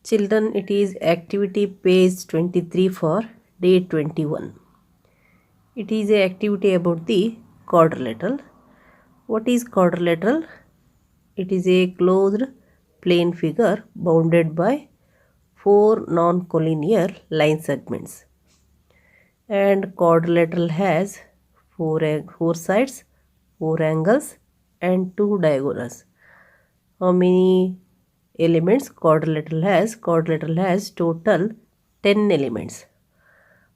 Children, it is activity page 23 for day 21. It is a activity about the quadrilateral. What is quadrilateral? It is a closed plane figure bounded by 4 non-collinear line segments. And quadrilateral has four sides, 4 angles and 2 diagonals. How many elements quadrilateral has? Quadrilateral has total 10 elements.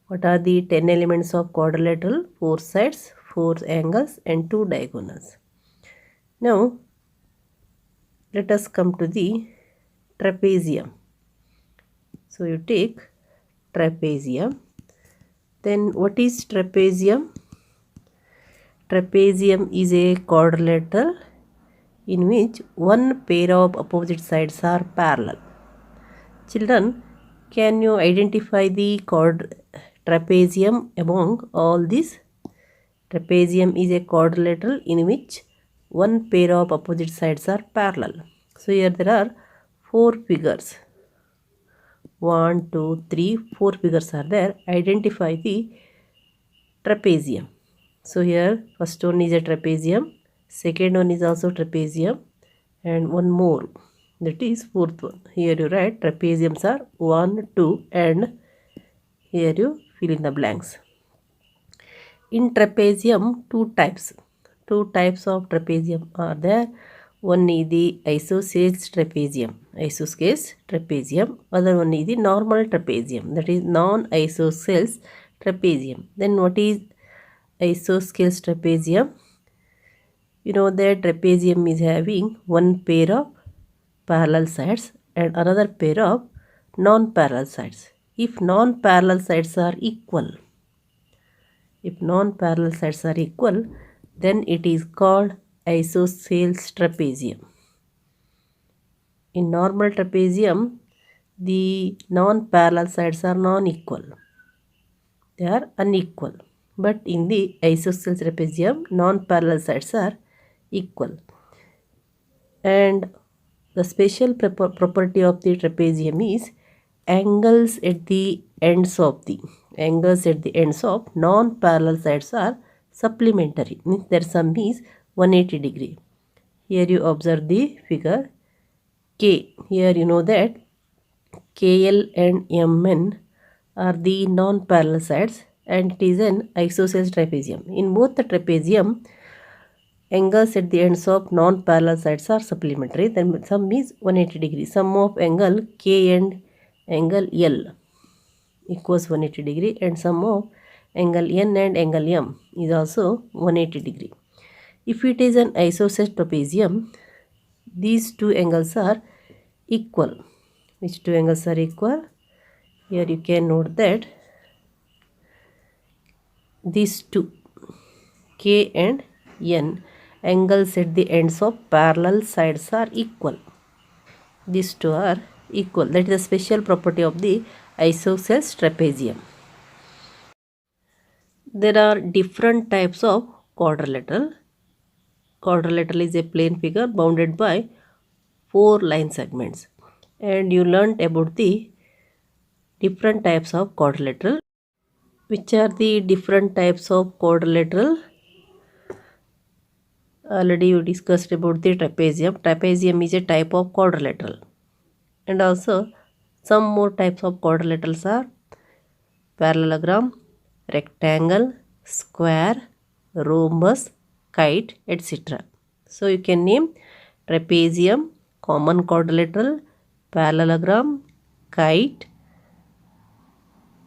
What are the 10 elements of quadrilateral? 4 sides, 4 angles and 2 diagonals. Now, let us come to the trapezium. So, you take trapezium. Then, what is trapezium? Trapezium is a quadrilateral in which one pair of opposite sides are parallel. Children, can you identify the trapezium among all these? Trapezium is a quadrilateral in which one pair of opposite sides are parallel. So here there are 4 figures. 1, 2, 3, 4 figures are there. Identify the trapezium. So here first one is a trapezium, second one is also trapezium, and one more, that is fourth one. Here you write trapeziums are 1, 2, and here you fill in the blanks. In trapezium, two types of trapezium are there. One is the isosceles trapezium. Other one is the normal trapezium, that is non-isosceles trapezium. Then what is isosceles trapezium? You know that trapezium is having one pair of parallel sides and another pair of non-parallel sides. If non-parallel sides are equal, then it is called isosceles trapezium. In normal trapezium, the non-parallel sides are non-equal. They are unequal. But in the isosceles trapezium, non-parallel sides are equal. And the special property of the trapezium is angles at the ends of non-parallel sides are supplementary. Means their sum is 180 degree. Here you observe the figure K. Here you know that KL and MN are the non-parallel sides and it is an isosceles trapezium. In both the trapezium, angles at the ends of non-parallel sides are supplementary. Then sum is 180 degree. Sum of angle K and angle L equals 180 degree and sum of angle N and angle M is also 180 degree. If it is an isosceles trapezium, these two angles are equal. Which two angles are equal? Here you can note that these two, K and N, angles at the ends of parallel sides are equal. These two are equal. That is a special property of the isosceles trapezium. There are different types of quadrilateral. Quadrilateral is a plane figure bounded by 4 line segments. And you learnt about the different types of quadrilateral. Which are the different types of quadrilateral? Already you discussed about the trapezium. Trapezium is a type of quadrilateral. And also some more types of quadrilaterals are parallelogram, rectangle, square, rhombus, kite, etc. So you can name trapezium, common quadrilateral, parallelogram, kite,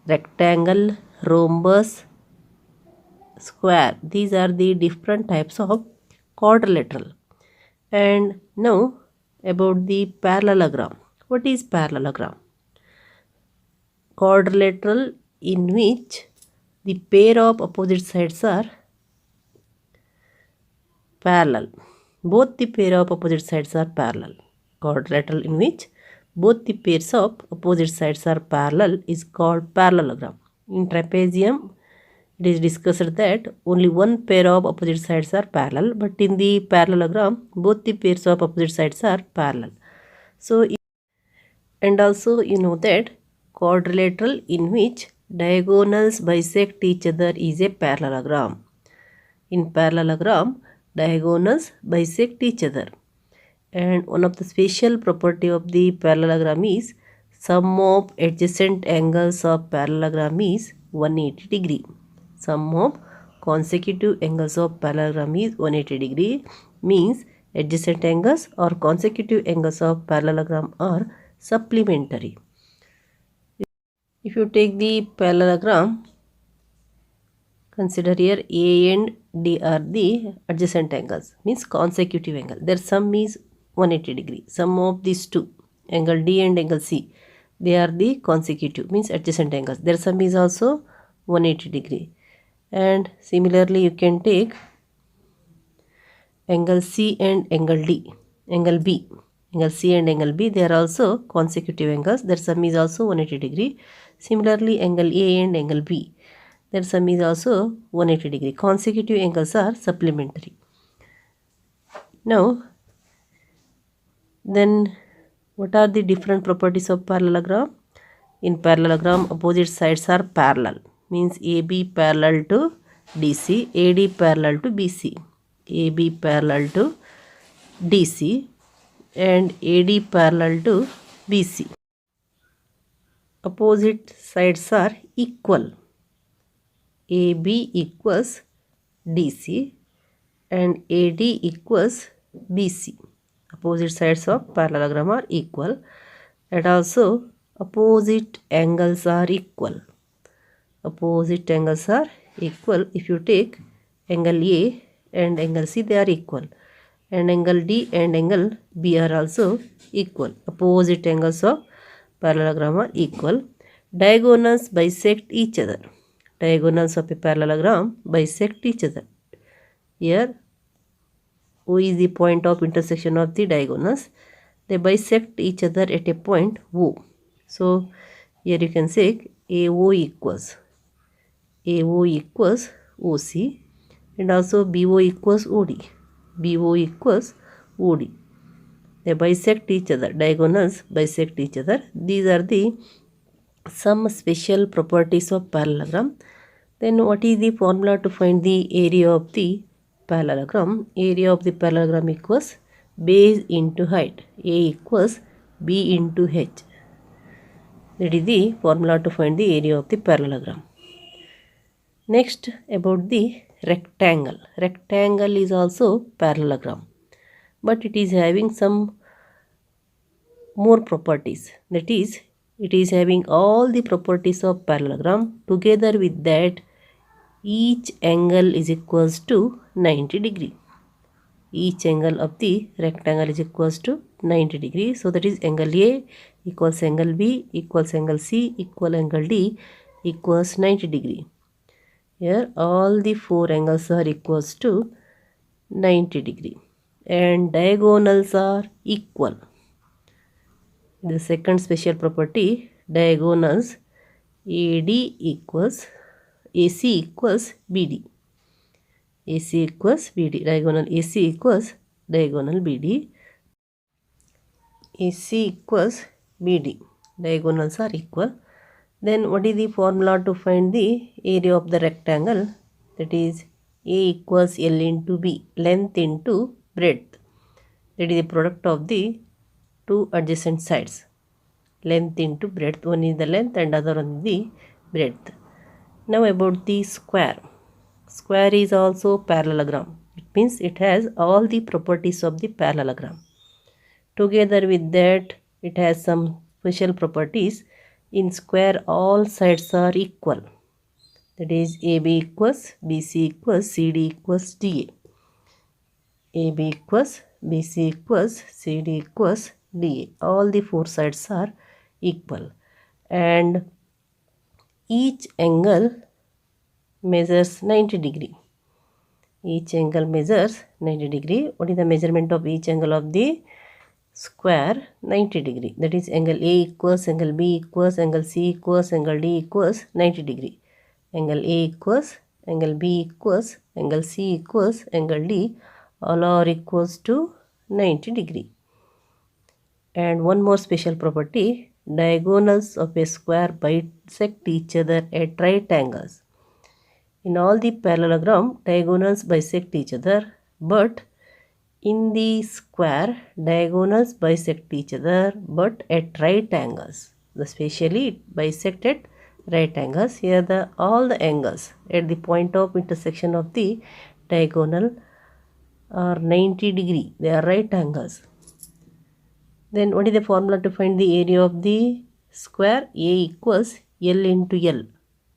rectangle, rhombus, square. These are the different types of quadrilateral. And now about the parallelogram. What is parallelogram? Quadrilateral in which the pair of opposite sides are parallel. Both the pair of opposite sides are parallel. Quadrilateral in which both the pairs of opposite sides are parallel is called parallelogram. In trapezium, it is discussed that only one pair of opposite sides are parallel, but in the parallelogram, both the pairs of opposite sides are parallel. So, And also you know that quadrilateral in which diagonals bisect each other is a parallelogram. In parallelogram, diagonals bisect each other. And one of the special property of the parallelogram is sum of adjacent angles of parallelogram is 180 degree. Sum of consecutive angles of parallelogram is 180 degree, means adjacent angles or consecutive angles of parallelogram are supplementary. If you take the parallelogram, consider here A and D are the adjacent angles, means consecutive angle. Their sum is 180 degree. Sum of these two, angle D and angle C, they are the consecutive, means adjacent angles. Their sum is also 180 degree. And similarly you can take angle C and angle D, angle B. Angle C and angle B, they are also consecutive angles. Their sum is also 180 degree. Similarly angle A and angle B, their sum is also 180 degree. Consecutive angles are supplementary. Now, then what are the different properties of parallelogram? In parallelogram, opposite sides are parallel, means AB parallel to DC, AD parallel to BC. AB parallel to DC and AD parallel to BC. Opposite sides are equal. AB equals DC and AD equals BC. Opposite sides of parallelogram are equal, and also opposite angles are equal. Opposite angles are equal. If you take angle A and angle C, they are equal, and angle D and angle B are also equal. Opposite angles of parallelogram are equal. Diagonals bisect each other. Diagonals of a parallelogram bisect each other. Here O is the point of intersection of the diagonals. They bisect each other at a point O. So here you can say AO equals OC, and also BO equals OD. BO equals OD. They bisect each other. Diagonals bisect each other. These are the some special properties of parallelogram. Then what is the formula to find the area of the parallelogram? Area of the parallelogram equals base into height. A equals B into H. That is the formula to find the area of the parallelogram. Next, about the rectangle. Rectangle is also parallelogram, but it is having some more properties. That is, it is having all the properties of parallelogram. Together with that, each angle is equals to 90 degree. Each angle of the rectangle is equals to 90 degree. So that is angle A equals angle B equals angle C equal angle D equals 90 degree. Here all the four angles are equals to 90 degree, and diagonals are equal. The second special property, diagonals AD equals AC equals BD. AC equals BD. Diagonal AC equals diagonal BD. AC equals BD. Diagonals are equal. Then what is the formula to find the area of the rectangle? That is A equals L into B, length into breadth. That is the product of the two adjacent sides. Length into breadth. One is the length and other one is the breadth. Now about the square. Square is also parallelogram. It means it has all the properties of the parallelogram. Together with that, it has some special properties. In square, all sides are equal. That is AB equals BC equals CD equals DA. AB equals BC equals CD equals DA. All the four sides are equal, and each angle measures 90 degree. Each angle measures 90 degree. What is the measurement of each angle of the square? 90 degree. That is angle A equals angle B equals angle C equals angle D equals 90 degree. Angle A equals angle B equals angle C equals angle D, all are equals to 90 degree. And one more special property, diagonals of a square bisect each other at right angles. In all the parallelogram, diagonals bisect each other, but in the square, diagonals bisect each other but at right angles. Especially it bisect at right angles. Here all the angles at the point of intersection of the diagonal are 90 degree. They are right angles. Then what is the formula to find the area of the square? A equals L into L.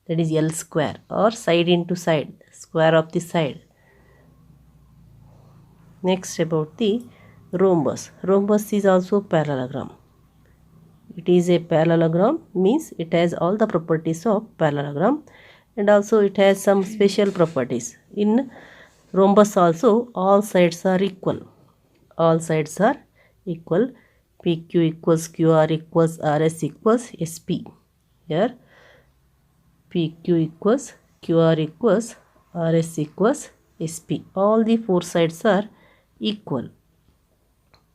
That is L square, or side into side, square of the side. Next, about the rhombus. Rhombus is also parallelogram. It is a parallelogram, means it has all the properties of parallelogram, and also it has some special properties. In rhombus also all sides are equal. All sides are equal. PQ equals QR equals RS equals SP. Here PQ equals QR equals RS equals SP. All the four sides are equal.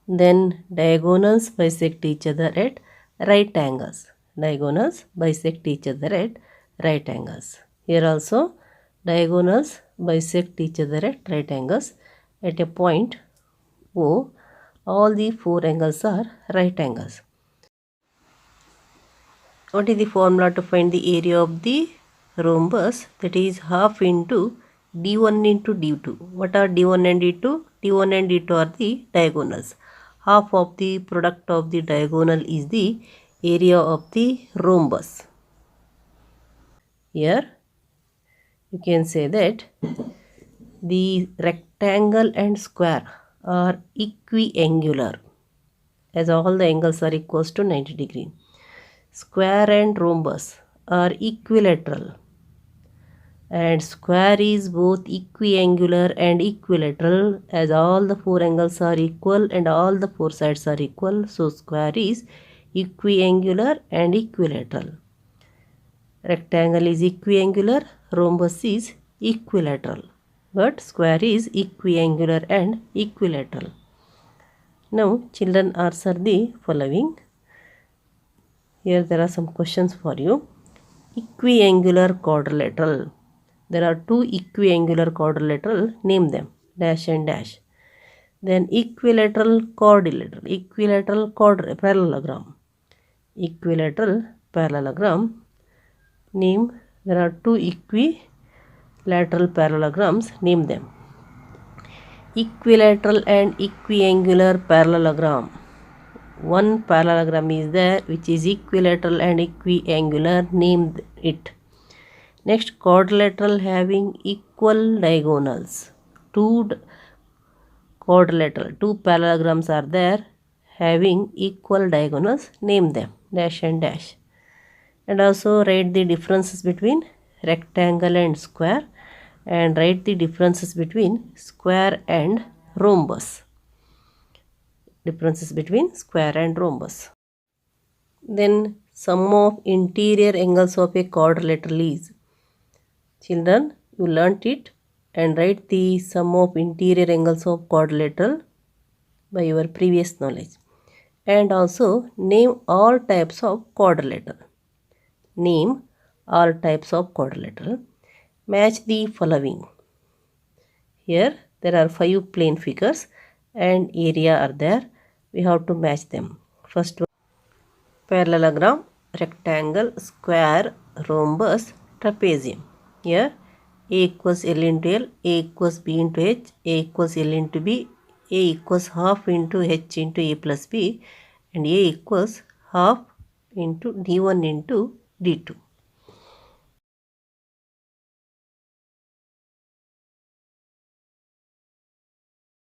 Then diagonals bisect each other at right angles. Diagonals bisect each other at right angles. Here also diagonals bisect each other at right angles at a point O. All the four angles are right angles. What is the formula to find the area of the rhombus? That is half into d1 into d2. What are d1 and d2? d1 and d2 are the diagonals. Half of the product of the diagonal is the area of the rhombus. Here you can say that the rectangle and square are equiangular, as all the angles are equals to 90 degree. Square and rhombus are equilateral, and square is both equiangular and equilateral, as all the four angles are equal and all the four sides are equal. So square is equiangular and equilateral. Rectangle is equiangular, rhombus is equilateral, but square is equiangular and equilateral. Now children, answer the following. Here there are some questions for you. Equiangular quadrilateral. There are two equiangular quadrilateral. Name them. Dash and dash. Then equilateral quadrilateral. Equilateral parallelogram. Equilateral parallelogram. Name. There are two equilateral parallelograms. Name them. Equilateral and equiangular parallelogram. One parallelogram is there which is equilateral and equiangular. Name it. Next, quadrilateral having equal diagonals. Two parallelograms are there having equal diagonals. Name them. Dash and dash. And also write the differences between rectangle and square, and write the differences between square and rhombus. Differences between square and rhombus. Then sum of interior angles of a quadrilateral is. Children, you learnt it, and write the sum of interior angles of quadrilateral by your previous knowledge. And also name all types of quadrilateral. Name all types of quadrilateral. Match the following. Here there are 5 plane figures and area are there. We have to match them. First one, parallelogram, rectangle, square, rhombus, trapezium. Here A equals L into L, A equals B into H, A equals L into B, A equals half into H into A plus B, and A equals half into D1 into D2.